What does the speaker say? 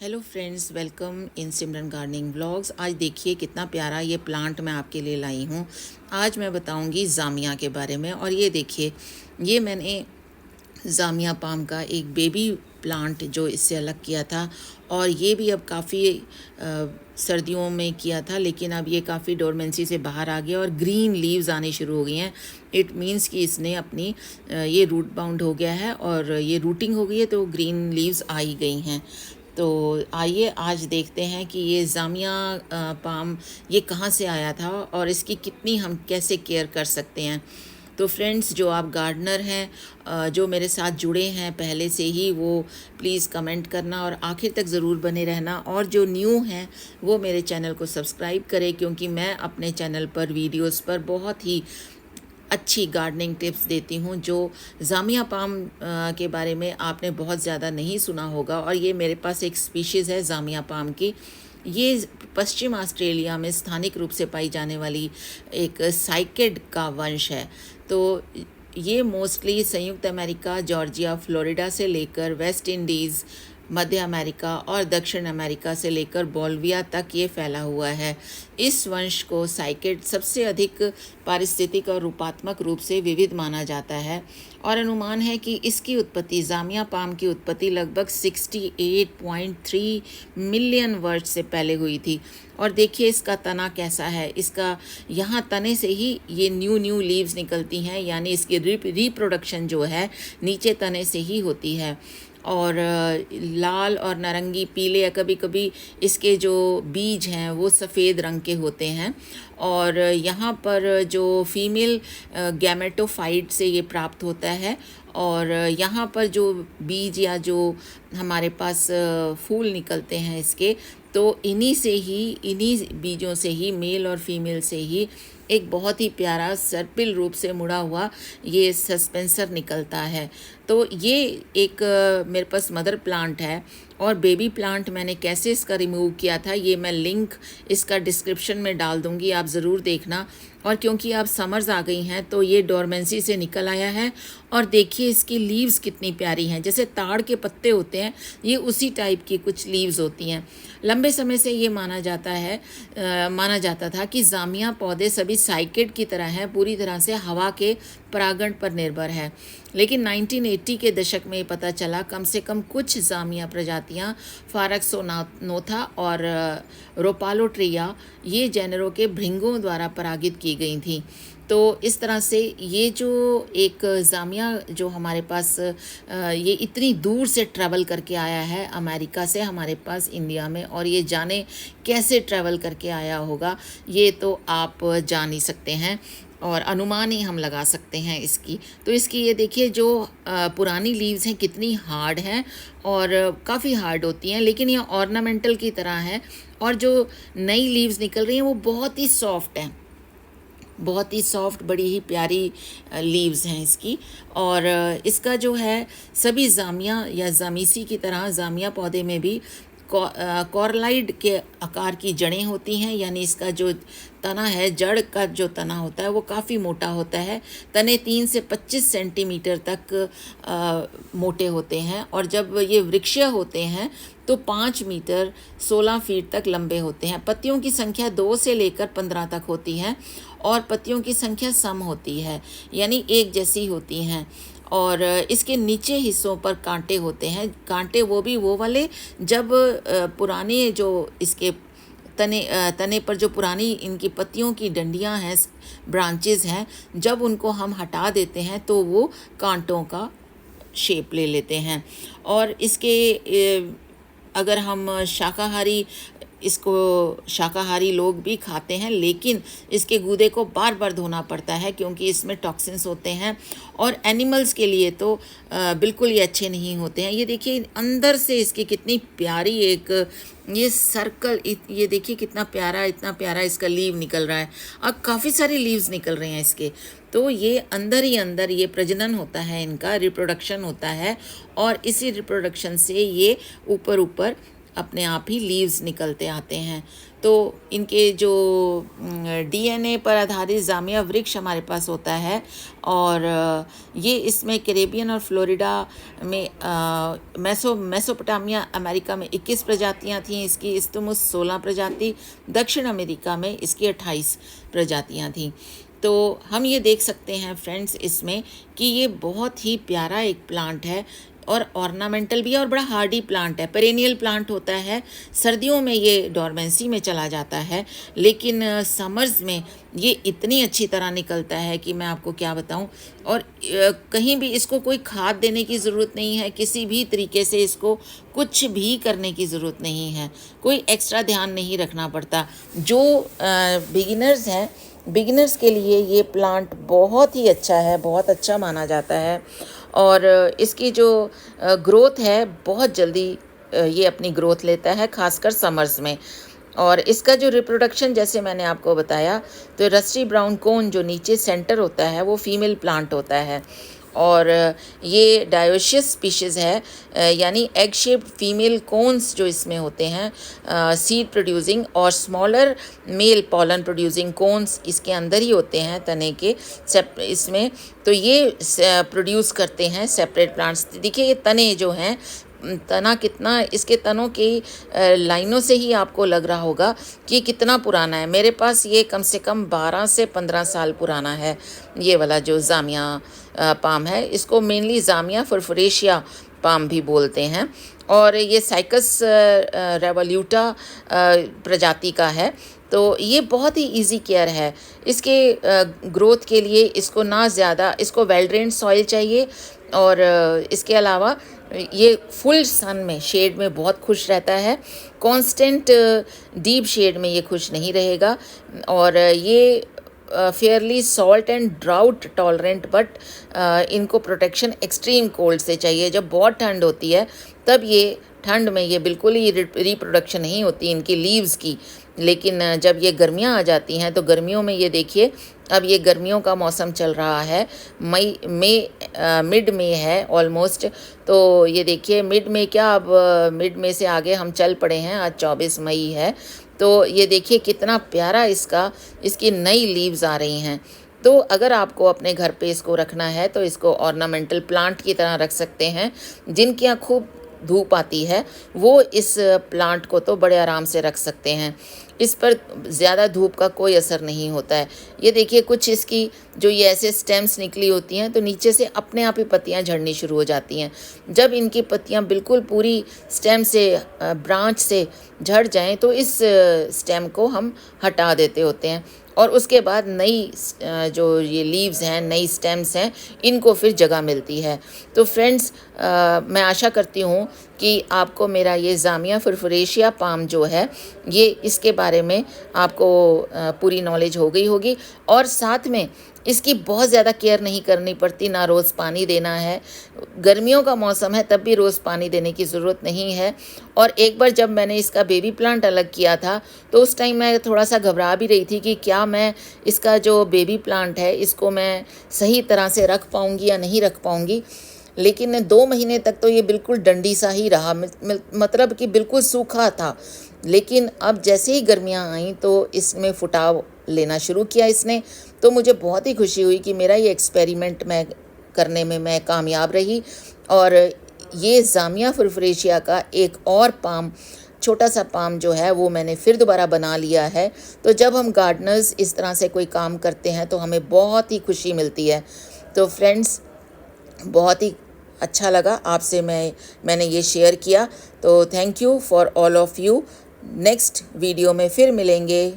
Hello friends, welcome in Simran gardening vlogs. आज देखिए कितना प्यारा ये प्लांट मैं आपके लिए लाई हूँ। आज मैं बताऊँगी जामिया के बारे में। और ये देखिए, ये मैंने जामिया पाम का एक बेबी प्लांट जो इससे अलग किया था, और ये भी अब काफ़ी सर्दियों में किया था, लेकिन अब ये काफ़ी डोरमेंसी से बाहर आ गया और ग्रीन लीव्स आने शुरू हो गई हैं। इट मीन्स कि इसने अपनी ये रूट बाउंड हो गया है और ये रूटिंग हो गई है, तो ग्रीन लीव्स आ ही गई हैं। तो आइए आज देखते हैं कि ये जामिया पाम ये कहाँ से आया था और इसकी कितनी हम कैसे केयर कर सकते हैं। तो फ्रेंड्स, जो आप गार्डनर हैं, जो मेरे साथ जुड़े हैं पहले से ही, वो प्लीज़ कमेंट करना और आखिर तक ज़रूर बने रहना। और जो न्यू हैं वो मेरे चैनल को सब्सक्राइब करें, क्योंकि मैं अपने चैनल पर वीडियोस पर बहुत ही अच्छी गार्डनिंग टिप्स देती हूँ जो जामिया पाम के बारे में आपने बहुत ज़्यादा नहीं सुना होगा। और ये मेरे पास एक स्पीशीज़ है जामिया पाम की। ये पश्चिम ऑस्ट्रेलिया में स्थानिक रूप से पाई जाने वाली एक साइकेड का वंश है। तो ये मोस्टली संयुक्त अमेरिका, जॉर्जिया, फ्लोरिडा से लेकर वेस्ट इंडीज़, मध्य अमेरिका और दक्षिण अमेरिका से लेकर बोल्विया तक ये फैला हुआ है। इस वंश को साइकेड सबसे अधिक पारिस्थितिक और रूपात्मक रूप से विविध माना जाता है, और अनुमान है कि इसकी उत्पत्ति, जामिया पाम की उत्पत्ति लगभग 68.3 मिलियन वर्ष से पहले हुई थी। और देखिए इसका तना कैसा है। इसका यहाँ तने से ही ये न्यू लीव्स निकलती हैं, यानी इसकी रिप्रोडक्शन जो है नीचे तने से ही होती है। और लाल और नारंगी, पीले, या कभी कभी इसके जो बीज हैं वो सफ़ेद रंग के होते हैं। और यहाँ पर जो फीमेल गैमेटोफाइट से ये प्राप्त होता है। और यहाँ पर जो बीज या जो हमारे पास फूल निकलते हैं इसके, तो इन्हीं बीजों से ही, मेल और फीमेल से ही, एक बहुत ही प्यारा सर्पिल रूप से मुड़ा हुआ ये सस्पेंसर निकलता है। तो ये एक मेरे पास मदर प्लांट है। और बेबी प्लांट मैंने कैसे इसका रिमूव किया था, ये मैं लिंक इसका डिस्क्रिप्शन में डाल दूँगी, आप ज़रूर देखना। और क्योंकि अब समर्स आ गई हैं तो ये डोरमेंसी से निकल आया है। और देखिए इसकी लीव्स कितनी प्यारी हैं, जैसे ताड़ के पत्ते होते हैं, ये उसी टाइप की कुछ लीव्स होती हैं। लंबे समय से ये माना जाता था कि जामिया पौधे सभी साइकेड की तरह हैं, पूरी तरह से हवा के परागण पर निर्भर है। लेकिन 1980 के दशक में पता चला कम से कम कुछ जामिया प्रजातियां, फारक्सोनोथा और रोपालोट्रिया, ये जेनरों के भृंगों द्वारा परागित की गई थी। तो इस तरह से ये जो एक जामिया जो हमारे पास ये इतनी दूर से ट्रैवल करके आया है अमेरिका से हमारे पास इंडिया में, और ये जाने कैसे ट्रैवल करके आया होगा, ये तो आप जान ही सकते हैं और अनुमान ही हम लगा सकते हैं इसकी। तो इसकी ये देखिए जो पुरानी लीव्स हैं कितनी हार्ड हैं, और काफ़ी हार्ड होती हैं, लेकिन ये ऑर्नामेंटल की तरह है। और जो नई लीव्स निकल रही हैं वो बहुत ही सॉफ्ट हैं, बहुत ही सॉफ्ट, बड़ी ही प्यारी लीव्स हैं इसकी। और इसका जो है, सभी जामिया या जामीसी की तरह जामिया पौधे में भी कॉर्लाइड के आकार की जड़ें होती हैं, यानी इसका जो तना है, जड़ का जो तना होता है वो काफ़ी मोटा होता है। तने 3 से 25 सेंटीमीटर तक मोटे होते हैं, और जब ये वृक्षीय होते हैं तो 5 मीटर 16 फीट तक लंबे होते हैं। पत्तियों की संख्या 2 से लेकर 15 तक होती है, और पत्तियों की संख्या सम होती है, यानी एक जैसी होती हैं। और इसके नीचे हिस्सों पर कांटे होते हैं। कांटे वो वाले जब पुराने जो इसके तने पर जो पुरानी इनकी पत्तियों की डंडियां हैं, ब्रांचेस हैं, जब उनको हम हटा देते हैं तो वो कांटों का शेप ले लेते हैं। और इसके अगर हम शाकाहारी लोग भी खाते हैं, लेकिन इसके गूदे को बार बार धोना पड़ता है क्योंकि इसमें टॉक्सिन्स होते हैं, और एनिमल्स के लिए तो बिल्कुल ये अच्छे नहीं होते हैं। ये देखिए अंदर से इसकी कितनी प्यारी एक ये सर्कल, ये देखिए कितना प्यारा, इतना प्यारा इसका लीव निकल रहा है। अब काफ़ी सारी लीव्स निकल रहे हैं इसके। तो ये अंदर ही अंदर ये प्रजनन होता है, इनका रिप्रोडक्शन होता है, और इसी रिप्रोडक्शन से ये ऊपर अपने आप ही लीव्स निकलते आते हैं। तो इनके जो डीएनए पर आधारित जामिया वृक्ष हमारे पास होता है, और ये इसमें कैरेबियन और फ्लोरिडा में मेसोपोटामिया अमेरिका में 21 प्रजातियां थीं इसकी, इस्तमुस 16 प्रजाति, दक्षिण अमेरिका में इसकी 28 प्रजातियां थीं। तो हम ये देख सकते हैं फ्रेंड्स इसमें कि ये बहुत ही प्यारा एक प्लांट है और ऑर्नामेंटल भी है और बड़ा हार्डी प्लांट है। पेरेनियल प्लांट होता है, सर्दियों में ये डॉर्मेंसी में चला जाता है, लेकिन समर्स में ये इतनी अच्छी तरह निकलता है कि मैं आपको क्या बताऊं। और कहीं भी इसको कोई खाद देने की ज़रूरत नहीं है, किसी भी तरीके से इसको कुछ भी करने की ज़रूरत नहीं है, कोई एक्स्ट्रा ध्यान नहीं रखना पड़ता। जो बिगिनर्स हैं, बिगिनर्स के लिए ये प्लांट बहुत ही अच्छा है, बहुत अच्छा माना जाता है। और इसकी जो ग्रोथ है बहुत जल्दी ये अपनी ग्रोथ लेता है, खासकर समर्स में। और इसका जो रिप्रोडक्शन, जैसे मैंने आपको बताया, तो रस्टी ब्राउन कोन जो नीचे सेंटर होता है वो फीमेल प्लांट होता है। और ये डायोशियस स्पीशीज़ है, यानी एग शेप्ड फीमेल कोन्स जो इसमें होते हैं सीड प्रोड्यूसिंग, और smaller male pollen producing cones इसके अंदर ही होते हैं तने के इसमें। तो ये प्रोड्यूस करते हैं सेपरेट प्लांट्स। देखिए ये तने जो हैं, तना कितना, इसके तनों की लाइनों से ही आपको लग रहा होगा कि कितना पुराना है। मेरे पास ये कम से कम 12 से 15 साल पुराना है ये वाला जो जामिया पाम है। इसको मेनली जामिया फुरफुरेशिया पाम भी बोलते हैं, और ये साइकस रेवोल्यूटा प्रजाति का है। तो ये बहुत ही इजी केयर है। इसके ग्रोथ के लिए इसको ना ज़्यादा, इसको वेल ड्रेन्ड सॉइल चाहिए, और इसके अलावा ये फुल सन में, शेड में बहुत खुश रहता है। कांस्टेंट डीप शेड में ये खुश नहीं रहेगा। और ये Fairlie salt and drought tolerant, but इनको प्रोटेक्शन एक्सट्रीम कोल्ड से चाहिए। जब बहुत ठंड होती है तब ये, ठंड में ये बिल्कुल ही रिप्रोडक्शन नहीं होती इनकी लीव्स की, लेकिन जब ये गर्मियाँ आ जाती हैं तो गर्मियों में ये देखिए, अब ये गर्मियों का मौसम चल रहा है, मिड में है ऑलमोस्ट। तो ये देखिए मिड में क्या, अब मिड में से आगे हम चल पड़े हैं, आज 24 मई है। तो ये देखिए कितना प्यारा इसकी नई लीव्स आ रही हैं। तो अगर आपको अपने घर पे इसको रखना है तो इसको ऑर्नामेंटल प्लांट की तरह रख सकते हैं। जिनके यहाँ खूब धूप आती है वो इस प्लांट को तो बड़े आराम से रख सकते हैं, इस पर ज़्यादा धूप का कोई असर नहीं होता है। ये देखिए कुछ इसकी जो ये ऐसे स्टेम्स निकली होती हैं तो नीचे से अपने आप ही पत्तियां झड़नी शुरू हो जाती हैं। जब इनकी पत्तियां बिल्कुल पूरी स्टेम से, ब्रांच से झड़ जाएं तो इस स्टेम को हम हटा देते होते हैं, और उसके बाद नई जो ये लीव्स हैं, नई स्टेम्स हैं, इनको फिर जगह मिलती है। तो फ्रेंड्स, मैं आशा करती हूँ कि आपको मेरा ये जामिया फुरफुरेशिया पाम जो है, ये इसके बारे में आपको पूरी नॉलेज हो गई होगी। और साथ में इसकी बहुत ज़्यादा केयर नहीं करनी पड़ती, ना रोज़ पानी देना है। गर्मियों का मौसम है तब भी रोज़ पानी देने की ज़रूरत नहीं है। और एक बार जब मैंने इसका बेबी प्लांट अलग किया था तो उस टाइम मैं थोड़ा सा घबरा भी रही थी कि क्या मैं इसका जो बेबी प्लांट है इसको मैं सही तरह से रख पाऊँगी या नहीं रख पाऊँगी। लेकिन 2 महीने तक तो ये बिल्कुल डंडी सा ही रहा, मतलब कि बिल्कुल सूखा था। लेकिन अब जैसे ही गर्मियाँ आईं तो इसमें फुटाव लेना शुरू किया इसने। तो मुझे बहुत ही खुशी हुई कि मेरा ये एक्सपेरिमेंट मैं करने में मैं कामयाब रही। और ये जामिया फुरफुरेशिया का एक और पाम, छोटा सा पाम जो है वो मैंने फिर दोबारा बना लिया है। तो जब हम गार्डनर्स इस तरह से कोई काम करते हैं तो हमें बहुत ही खुशी मिलती है। तो फ्रेंड्स, बहुत ही अच्छा लगा आपसे मैंने ये शेयर किया। तो thank you for all of you. Next video में फिर मिलेंगे।